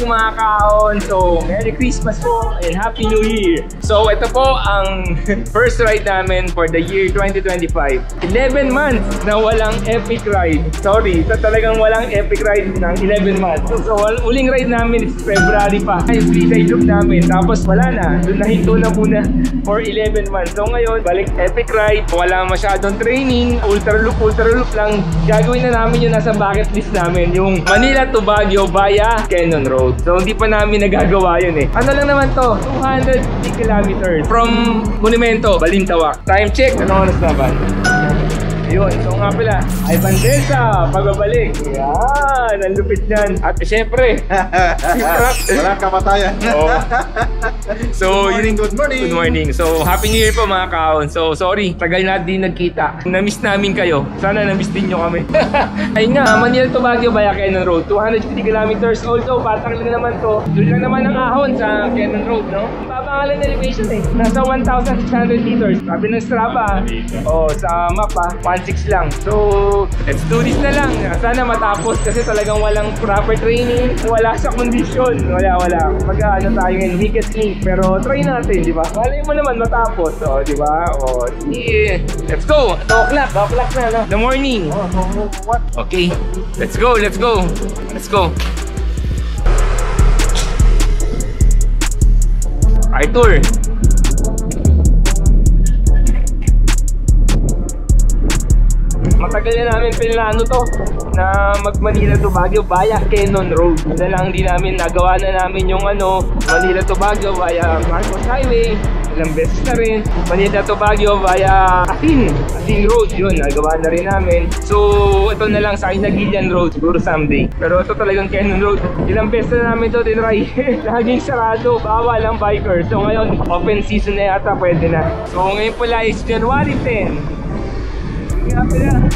morning mga kaon. So, Merry Christmas po and Happy New Year. So, ito po ang first ride namin for the year 2025. 11 months na walang epic ride. Sorry, ito talagang walang epic ride ng 11 months. So, uling ride namin is February pa. Ay, free loop namin. Tapos wala na. Doon nahinto na muna for 11 months. So, ngayon, balik epic ride. Wala masyadong training. Ultra loop lang. Gagawin na namin yung nasa bucket list namin. Yung Manila to Baguio via Cannon Road. So, hindi pa namin nagagawa yun eh. Ano lang naman to? 250 kilometers from Monumento, Balintawak. Time check. Ano oras na ba? Yun, so nga pala, ay Bandesa, pagbabalik. Yan, ang lupit niyan. At syempre, si Frank. Walang kamatayan. Oh. So, Good morning. Good morning. So, Happy New Year po mga kaon. So, sorry, tagal na din nagkita. Na-miss namin kayo. Sana na-miss din nyo kami. Ayun nga, Manila to Baguio via Cannon Road. 250 kilometers. Although, patang lang naman to. Doon lang naman ang ahon sa Cannon Road, no? Papangalan na elevation eh. Nasa 1,600 meters. Sabi ng Strava. Oh, sa map 1.6 lang. So, let's do this na lang. Sana matapos kasi talagang walang proper training. Wala sa kondisyon. Wala. Ano tayo ngayon, weakest link. Pero try natin, di ba? Malay mo naman matapos. O, di ba? O, yeah. Let's go. 2 o'clock na, no? The morning. What? Okay. Let's go. Arthur. Matagal na namin pinlano to na mag-Manila to Baguio via Cannon Road. Isa lang di namin nagawa na namin yung Manila to Baguio via Marcos Highway. Ilang beses na rin. Manila to Baguio via Asin Road. Yun, nagawa na rin namin. So, ito na lang sa Inaguilian Road. Siguro someday. Pero ito talagang Cannon Road. Ilang beses na namin to tinry. Laging sarado. Bawal ang biker. So, ngayon, open season na yata. Pwede na. So, ngayon pala is January 10.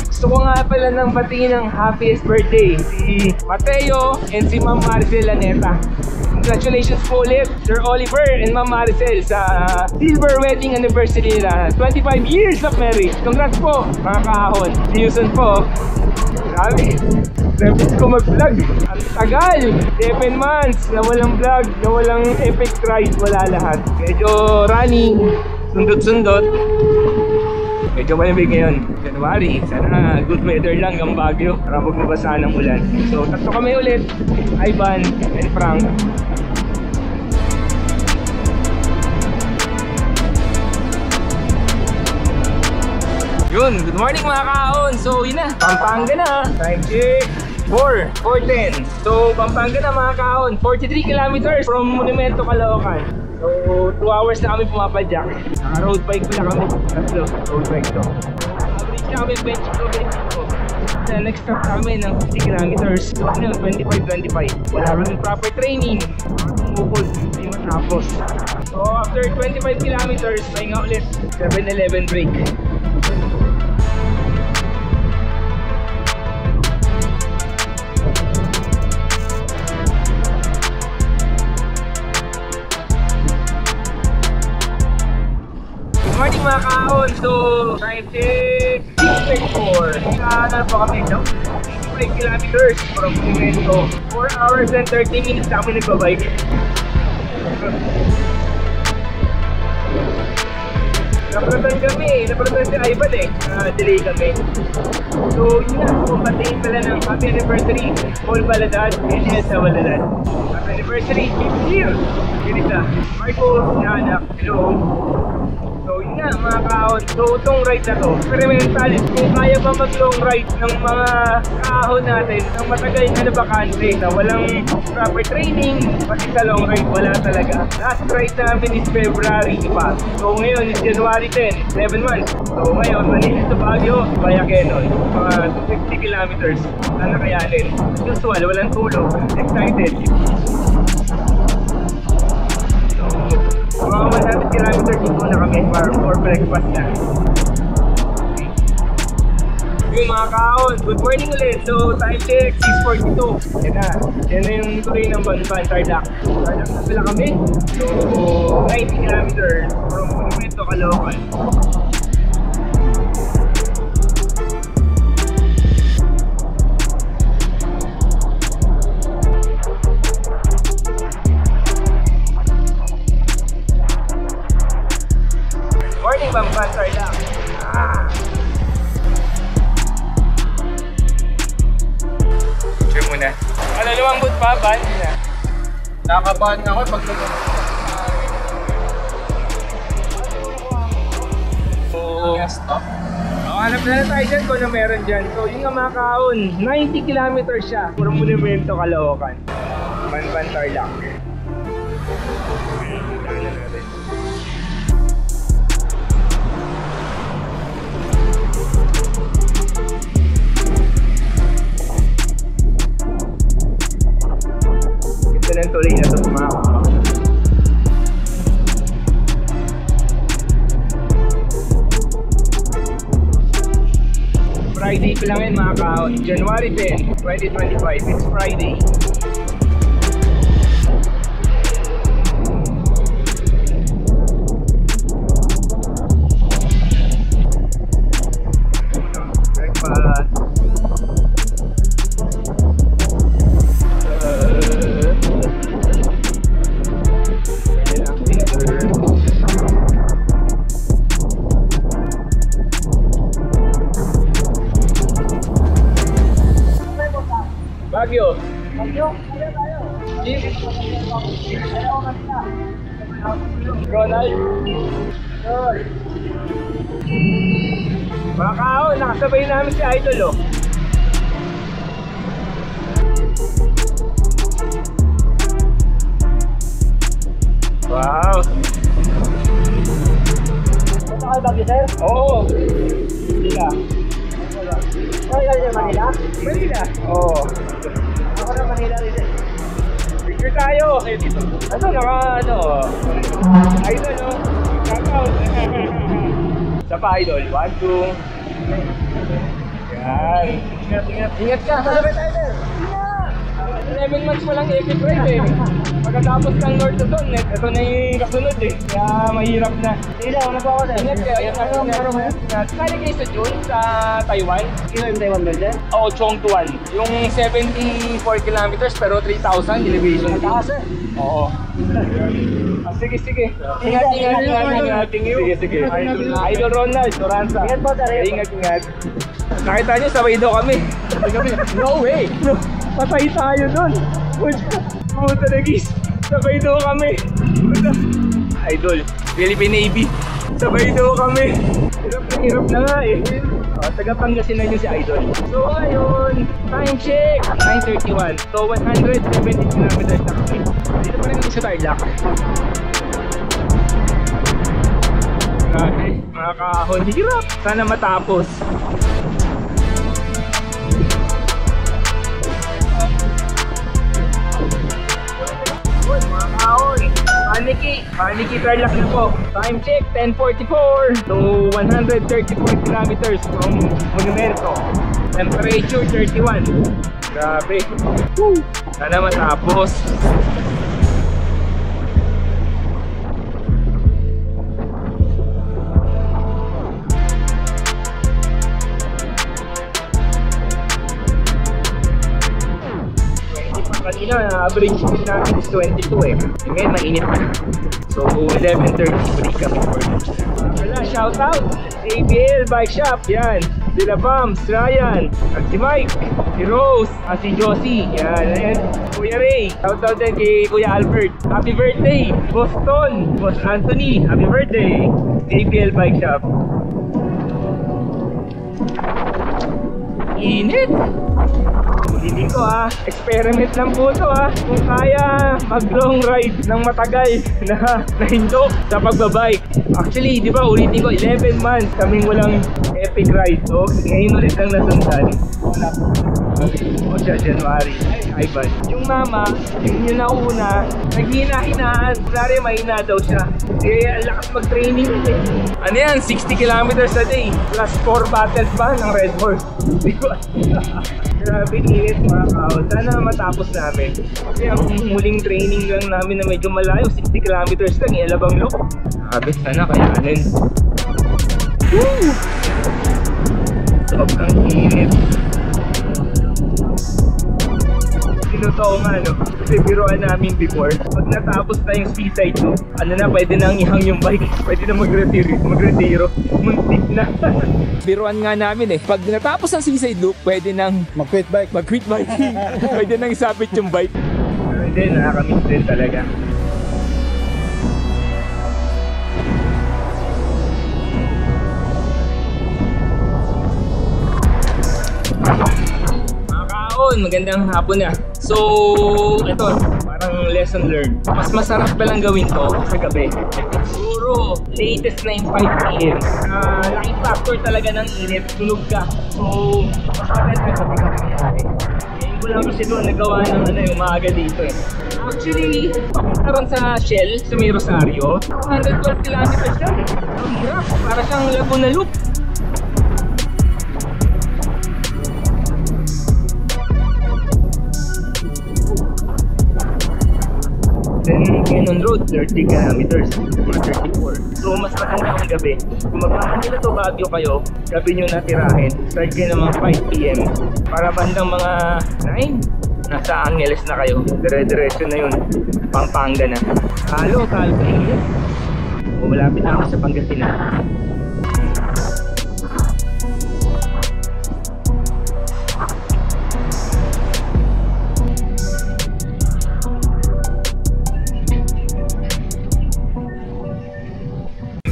Gusto ko nga pala ng batiin ng happiest birthday si Mateo and si Ma'am Maricel Laneta. Congratulations po ulit Sir Oliver and Ma'am Maricel sa silver wedding anniversary nila. 25 years of marriage. Congrats po mga kahon. See you soon po. Grabe, service ko mag-vlog. Ang tagal, 7 months na walang vlog, na walang epic ride, wala lahat. Medyo running, sundot-sundot. Medyo malamig ngayon, January. Sana good weather lang ang Baguio para huwag mabasa ng ulan. So, tatlo kami ulit, Ivan and Frank. Yun, good morning mga kaon. So, yun na, Pampanga na. Time check. 4:10. So, Pampanga na mga kaon. 43 kilometers from Monumento, Caloocan. So, 2 hours na kami pumapadyak. Naka-road bike pala kami. Tatlo, road bike to. Average na kami 20 km. Next stop namin ng 50 kilometers. So, 25. Wala rin proper training. Bukod, hindi matapos. So, after 25 kilometers, pahinga ulit. 7-11 break. Morning mga kaon. So, time check 6:04. Ano pa kami, no? 5 kilometers from Monumento. 4 hours and 30 minutes kami nagbabike. Naparatan si Ivan eh. Delay kami. So, yun na. Kumpatiin pala ng happy anniversary. Paul Baladad and Elsa Baladad. Happy anniversary. Here! Ganita. Marco, Nanak. Hello. So yun nga mga kaon, so itong ride na to, experimental, kung kaya ba mag-long ride ng mga kaahon natin ng matagal na bakante na walang proper training, pati sa long ride wala talaga. Last ride namin is February pa. So ngayon is January 10, 7 months. So ngayon, Manila to Baguio via Cannon, mga 250 kilometers na nakayanin. Usual, walang tulog, excited. Mga 100 kilometers dito na kami for breakfast na. Yung mga kaon, good morning ulit. So time check 6:42. Yan na yung tuloy ng Banban, Tarlac. Tarlac na pala kami. So 90 kilometers from Monumento, Caloocan. muna. Ano, lumambot pa? Ban na. Nakabahan nga ako pag Oo. stop. Hanap na tayo dyan kung ano meron dyan. So yung nga Makaon, 90 kilometers siya. Puro monumento, Caloocan. Banban, Tarlac. Ito ng tuloy na ito mga Friday pa lang yan mga kaon. January 10, 2025. It's Friday. Breakfast. Baguio. Baguio, kaya tayo. Jeep. Kaya ako kanina. Ronald. Yun. Mga kaon, nakasabay namin si Idol oh. Wow. Punta kayo Baguio, sir? Oo. Sila. Kaya kayo sa Manila? Manila. Oo. Ako na Manila rin. Picture tayo. Ano, naka ano. Idol oh. Shoutout. Sa pa Idol. 1, 2. Yan. Ingat, ingat. Ingat ka. Malapit tayo, sir. 11 months mo lang epic ride eh. Pagkatapos ng North Luzon, ito na yung kasunod eh. Kaya mahirap na. Sige na, wala pa ako, sir. Ingat kayo. Sali kayo sa June sa Taiwan? Kilo yung Taiwan belt, sir? Oo, Chongtuan. Yung 74 kilometers pero 3,000 elevation. Mataas, sir. Oo. Sige, sige. Ingat, ingat, ingat. Sige, sige. Idol Ronald, Toranza. Ingat po, sir. Ingat, ingat. Nakita nyo, sabay daw kami. No way! No. Patay tayo dun. Puta na guys. Sabay daw kami. Idol, Philippine Navy. Sabay daw kami. Hirap na nga eh. Taga-Pangasinan yun si Idol. So ayun, time check 9:31. So 170 kilometers na kami. Dito pa rin sa Tarlac. Grabe, mga kahon. Hirap. Sana matapos. Mga kahon. Paniki Tarlac na po. Time check 10:44. So 134 kilometers from Monumento. Temperature 31. Grabe. Woo! Sana matapos. Kanina, average speed namin is 22 eh. Ngayon, mainit na. So, 11:30 break kami for lunch. Wala, shoutout! ABL Bike Shop, yan. Sila Bams, Ryan, at si Mike, si Rose, at si Josie, yan. Ayan, Kuya Ray. Shoutout din kay Kuya Albert. Happy birthday! Boston, Boss Anthony, happy birthday! ABL Bike Shop. Init! Hindi ko experiment lang po to kung kaya mag long ride ng matagal na hindo sa pagbabike. Actually, di ba ulitin ko, 11 months kaming walang epic ride. So, ngayon ulit lang nasundan. Wala po siya, January. Ay, bad. Yung mama, yung nauna, naghina-hinaan. Sorry, mahina daw siya. Kaya lakas mag-training eh. Ano yan? 60 kilometers a day. Plus 4 battles ba ng Red Horse? Di ba? Grabe init mga kao. Sana matapos namin. Kasi ang muling training lang namin na medyo malayo, 60 kilometers lang, Alabang Loop. Grabe, sana kayanin. Woo! Sobrang init. Totoo nga, no? Kasi biruan namin before, pag natapos na yung seaside, no? Ano na, pwede nang ihang yung bike. Pwede na magretiro. Muntik na. Biruan nga namin eh. Pag natapos ang seaside loop, pwede nang Mag-quit bike. mag-quit biking. Pwede nang isapit yung bike. Pero hindi, nakakamiss din talaga. Magandang hapon na. So, ito, parang lesson learned. Mas masarap pa lang gawin to sa gabi. Siguro, latest na yung 5 p.m. Laking factor talaga ng init, tulog ka. So, mas maganda gabi ka nangyari. Ngayon ko lang kasi doon nagawa ng yung maaga dito eh. Actually, papunta ron sa Shell, sa may Rosario, 112 kilometers lang. Ang hirap, para siyang Laguna Loop. Then Cannon Road, 30 kilometers, mga 34. So mas maganda ang gabi. Kung magpapanila to Baguio kayo, gabi nyo natirahin. Start kayo ng mga 5 p.m. Para bandang mga 9, nasa Angeles na kayo. Dire-diretso na yun, Pampanga na. Talo sa inyo. O malapit na ako sa Pangasinan.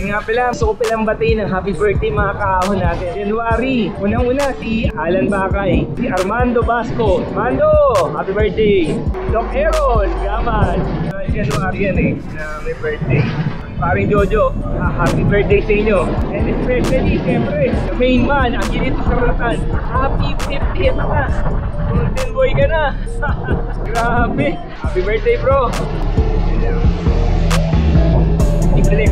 Nga pala, gusto ko palang batiin ng happy birthday mga kaahon natin. January, unang-una si Alan Bakay, si Armando Basco. Armando, happy birthday! Doc Aaron, gaman. January yan eh, na may birthday. Paring Jojo, happy birthday sa inyo. And especially, siyempre, the main man, ang ginito sa Ratan. Happy 50th ka! Golden boy ka na! Grabe! Happy birthday bro! Flex.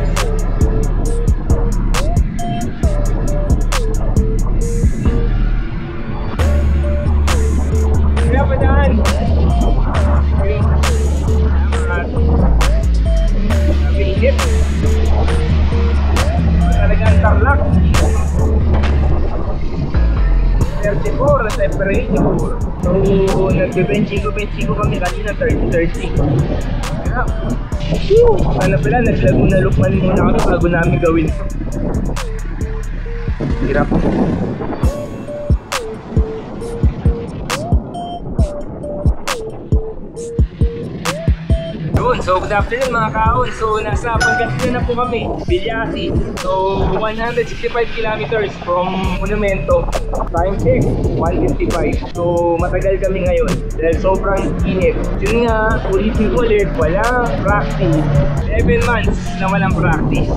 Kaya pa daan. Nabihit. Talagang tarlak. 34 na temperature. So, nagbe-benching ko kami kanina 30. Kaya, sana pala, nag-Laguna Loop man muna kami bago namin gawin. Hirap. So good afternoon mga kaon. So nasa Pangasinan na po kami, Bilyasi. So 165 kilometers from Monumento. Time check, 1:55. So matagal kami ngayon dahil sobrang init. Yun nga, ulitin ko ulit, walang practice. 11 months na walang practice.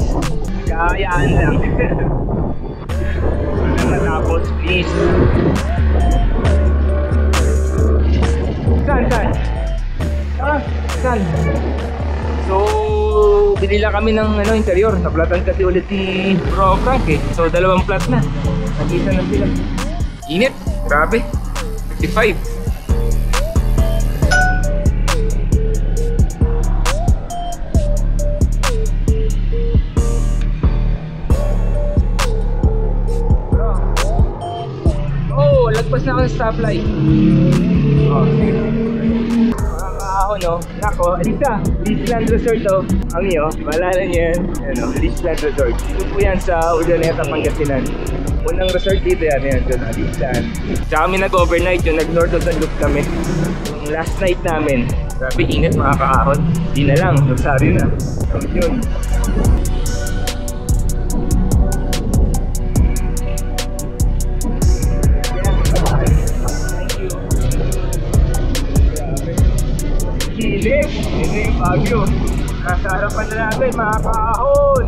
Kayaan lang. Walang natapos, please. Saan? Saan? So, binila kami ng interior. Naplatan kasi ulit si Bro Frank eh. So, 2 plat na. Nakita na sila. Init. Grabe. 55. Oh, lagpas na ako sa stoplight. Oh, no? Nako, Alisa, Leasland Resort to. Ang iyo, maalala niyo yan. Ano, Leasland Resort. Dito po yan sa Urdaneta, Pangasinan. Unang resort dito yan, doon, Leasland. Tsaka kami nag-overnight, yung nag-North of the Loop kami. Yung last night namin, grabe init mga kaahon. Di na lang, Rosario na. Tapos yun. Hindi yung Baguio. Nasa harapan na natin mga kaahon.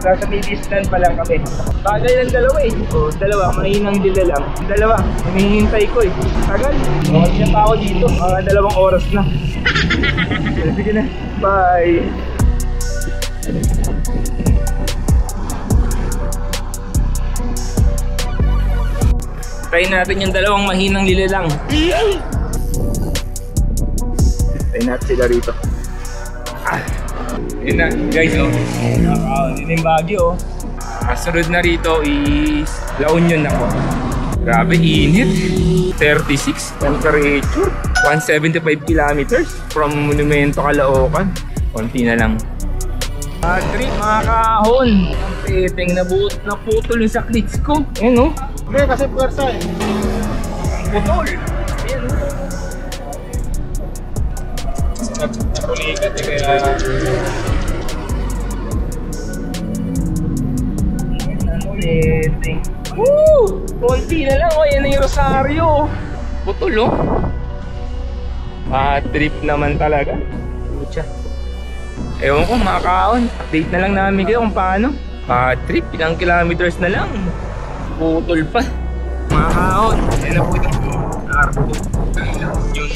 Nasa mid-distance pa lang kami. Bagay lang dalawa eh. O, dalawa, mahinang dila lang. Dalawa, hinihintay ko eh. Tagal. Bakit na pa ako dito? Mga 2 oras na. Sige na. Bye. Try natin yung 2 mahinang lilalang. Try natin sila rito. Yun na guys, oh. Yun yung Baguio, oh. Kasunod na rito is La Union ako. Grabe, init. 36 temperature. 175 kilometers from Monumento, Caloocan. Konti na lang. Trip mga kahon. Ang peteng naputol yung sa clits ko. Ayan o. Hindi, kasi pwersa eh. Putol. Ayan o. Napulikat eh kaya... Peteng. Woo! Konti na lang o. Ayan na yung Rosario. Putol o. Trip naman talaga. Pucha. Ewan ko mga kaon, update na lang namin kayo kung paano. Trip, ilang kilometers na lang. Putol pa. Mga kaon, yan na po yung arko. Yun.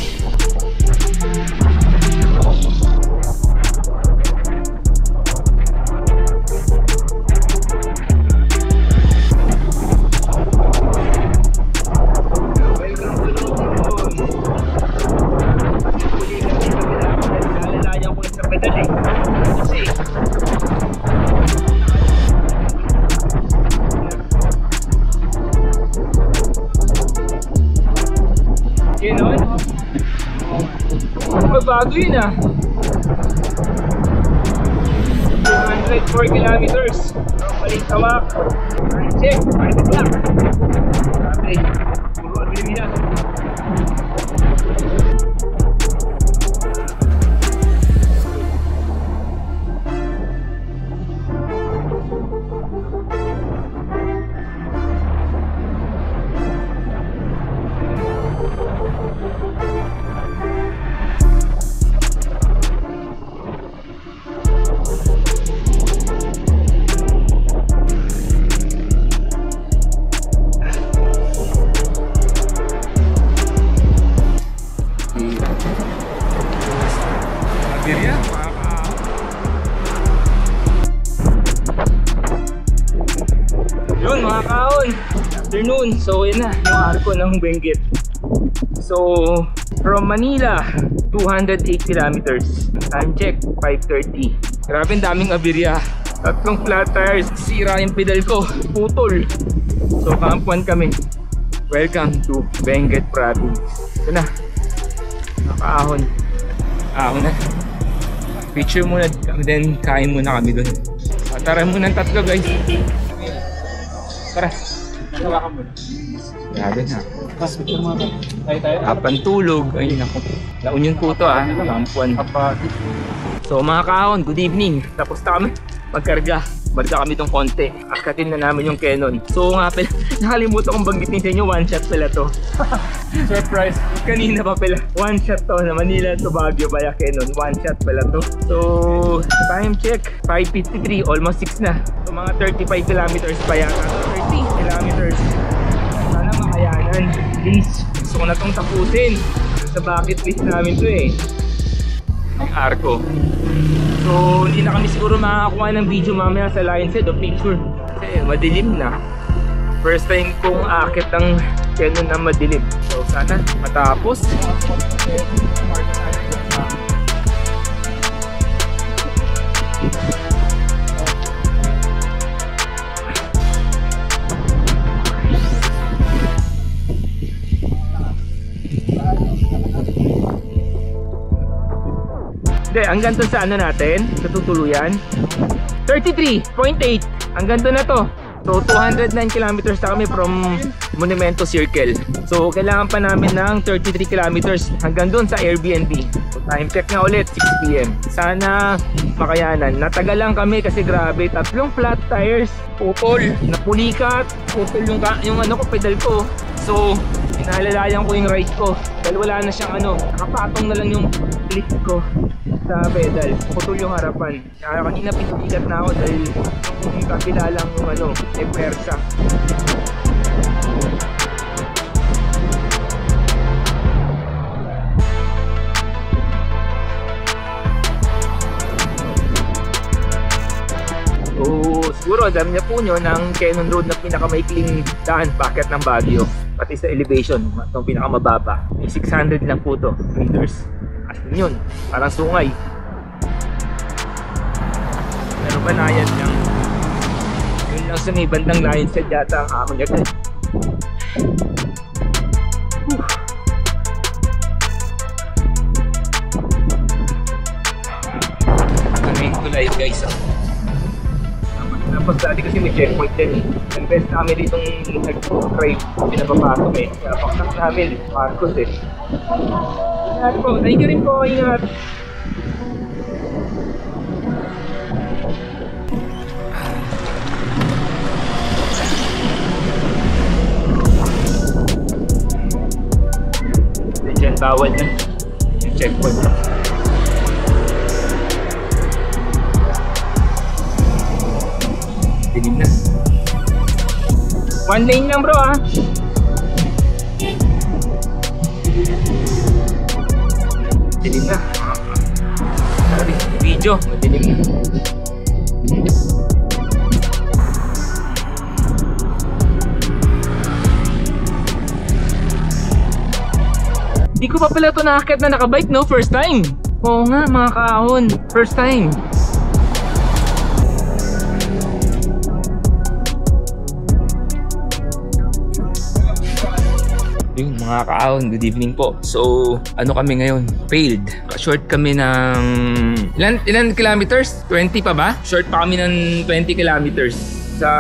Bago yun ah. 204 kilometers from Balintawak. Check, 5 o'clock. Grabe, puro Pilipinas. Yun mga kaon, afternoon. So yun na yung arko ng Benguet. So from Manila 208 kilometers. Time check 5:30. Grabe, daming aberya. Tatlong flat tires, sira yung pedal ko, putol. So kampuan kami. Welcome to Benguet Province. Ito na, nakaahon. Ahon na. Picture muna kami, then kain muna kami dun. Tara muna ng tatlo guys. Tara. Hawakan mo. Grabe na. Picture mo tayo. Kapan tulog. Ayun ako. La Union po to ah. Kampuan. So mga kahon, good evening. Tapos na kami magkarga. Barga kami tong konti. Akatin na namin yung Canon. So nga pala, nakalimutan kong banggitin sa inyo, one shot pala to. Surprise. Kanina pa pala. One shot to na Manila to Baguio via Canon. One shot pala to. So time check 5:53, almost 6 na. So mga 35 kilometers pa yata. 30 kilometers. Sana makayanan. Please, gusto ko na tong tapusin. Sa bucket list namin to eh. Ang arko. So hindi na kami siguro makakakuha ng video mamaya sa Lion's Head o picture kasi madilim na. First time kong akit ng Canon na madilim. So sana matapos. Hindi, hanggang to sa ano natin, sa tutuluyan 33.8, hanggang to na to. So 209 kilometers na kami from Monumento Circle. So kailangan pa namin ng 33 kilometers hanggang doon sa Airbnb. So time check nga ulit, 6 PM. Sana makayanan. Natagal lang kami kasi grabe, tatlong flat tires, putol, napulikat, putol yung ano ko, pedal ko. So inaalalayan ko yung ride ko dahil wala na siyang ano, nakapatong na lang yung click ko sa pedal, putol yung harapan. Kaya kanina pinulikat na ako dahil yung kabila lang yung ano, pwersa. So siguro alam niya po nyo ng Canon Road na pinakamaikling daan, packet ng Baguio. Pati sa elevation, itong pinakamababa, may 600 lang po to meters. As in yun, parang sungay. Pero banayan lang. Yun Lang sa may bandang Lions Head yata ang hamon niya. Kami tulay guys. Tapos dati kasi may checkpoint din. Ang best namin ditong nag-drive, pinapapasok eh. Napaksak namin, Marcos eh. Ingat po, thank you rin po, ingat. Diyan bawal na yung checkpoint. Dilim na. One lane lang bro ah. Dilim na. Sorry, video, madilim na. Hindi ko pa pala ito nakakit na nakabike no, first time. Oo nga mga kaahon, first time. Yung mga kaahon, good evening po. So, ano kami ngayon? Failed. Short kami ng... Ilan kilometers? 20 pa ba? Short pa kami ng 20 kilometers. Sa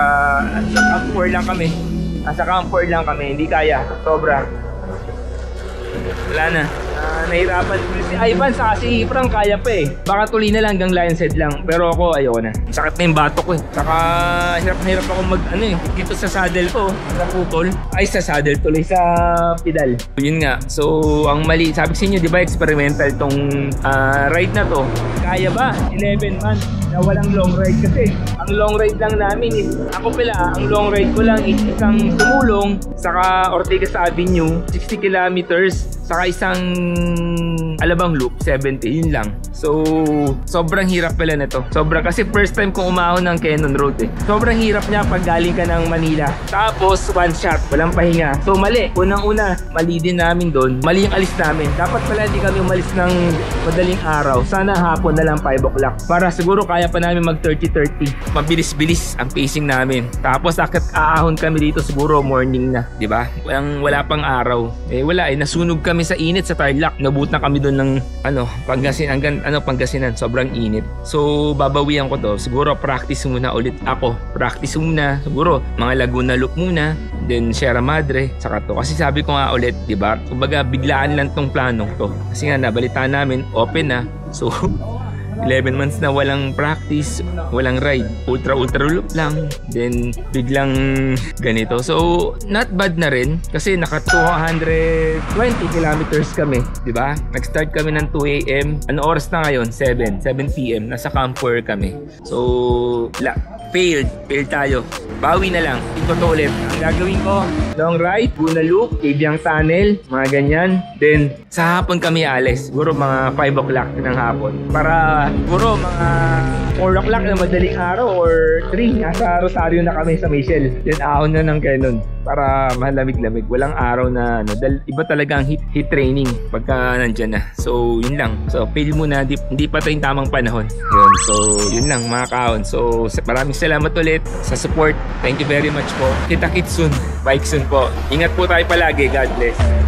Camp 4 lang kami. Sa Camp 4 lang kami, hindi kaya. Sobra. Wala na. Nahirapan si Ivan sa si Frank kaya pa eh. Baka tuloy na lang hanggang Lions Head lang. Pero ako ayoko na. Sakit na yung batok ko eh. Saka hirap na hirap ako mag dito sa saddle ko. Sa putol. Ay sa saddle tuloy sa pedal. Yun nga. So ang mali. Sabi ko sa inyo di ba experimental tong ride na to. Kaya ba? 11 months na walang long ride kasi. Ang long ride lang namin is ako pala. Ang long ride ko lang is isang tumulong saka Ortigas Avenue 60 kilometers saka isang Alabang Loop 70, yun lang. So sobrang hirap pala na to. Sobrang kasi first time kong umahon ng Cannon Road eh. Sobrang hirap niya pag galing ka ng Manila. Tapos one shot, walang pahinga. So mali, unang-una mali din namin doon. Mali yung alis namin. Dapat pala hindi kami umalis ng madaling araw. Sana hapon na lang 5 o'clock. Para siguro kaya pa namin mag 30-30. Mabilis-bilis ang pacing namin. Tapos aahon kami dito siguro morning na, di ba? Wala pang araw. Eh wala eh, nasunog kami sa init sa Tarlac. Nabut na kami doon ng Pangasinan, sobrang init. So babawian ko to. Siguro practice muna ulit ako. Practice muna siguro mga Laguna Loop muna, then Sierra Madre, saka to. Kasi sabi ko nga ulit, di ba? Kumbaga biglaan lang tong planong to. Kasi nga nabalitaan namin open na. So 11 months na walang practice, walang ride, ultra loop lang, then biglang ganito. So not bad na rin kasi naka 220 kilometers kami, di ba? Nag-start kami ng 2 AM. Ano oras na ngayon? 7 PM. Nasa Camp 4 kami. So failed tayo. Bawi na lang. Ito to ulit. Ang gagawin ko, long ride, Laguna Loop, Cabiang Tunnel, mga ganyan. Then sa hapon kami alis. Siguro mga 5 o'clock ng hapon. Para siguro mga 4 o'clock na madaling araw or 3. Nasa Rosario na kami sa Michelle. Then ahon na ng Cannon. Para malamig-lamig. Walang araw na iba talaga ang heat training pagka nandyan na. So yun lang. So fail muna. Hindi pa ito yung tamang panahon. Yun. So yun lang mga kaon. So maraming salamat ulit sa support. Thank you very much po. Kita-kits soon. Bike soon po. Ingat po tayo palagi. God bless.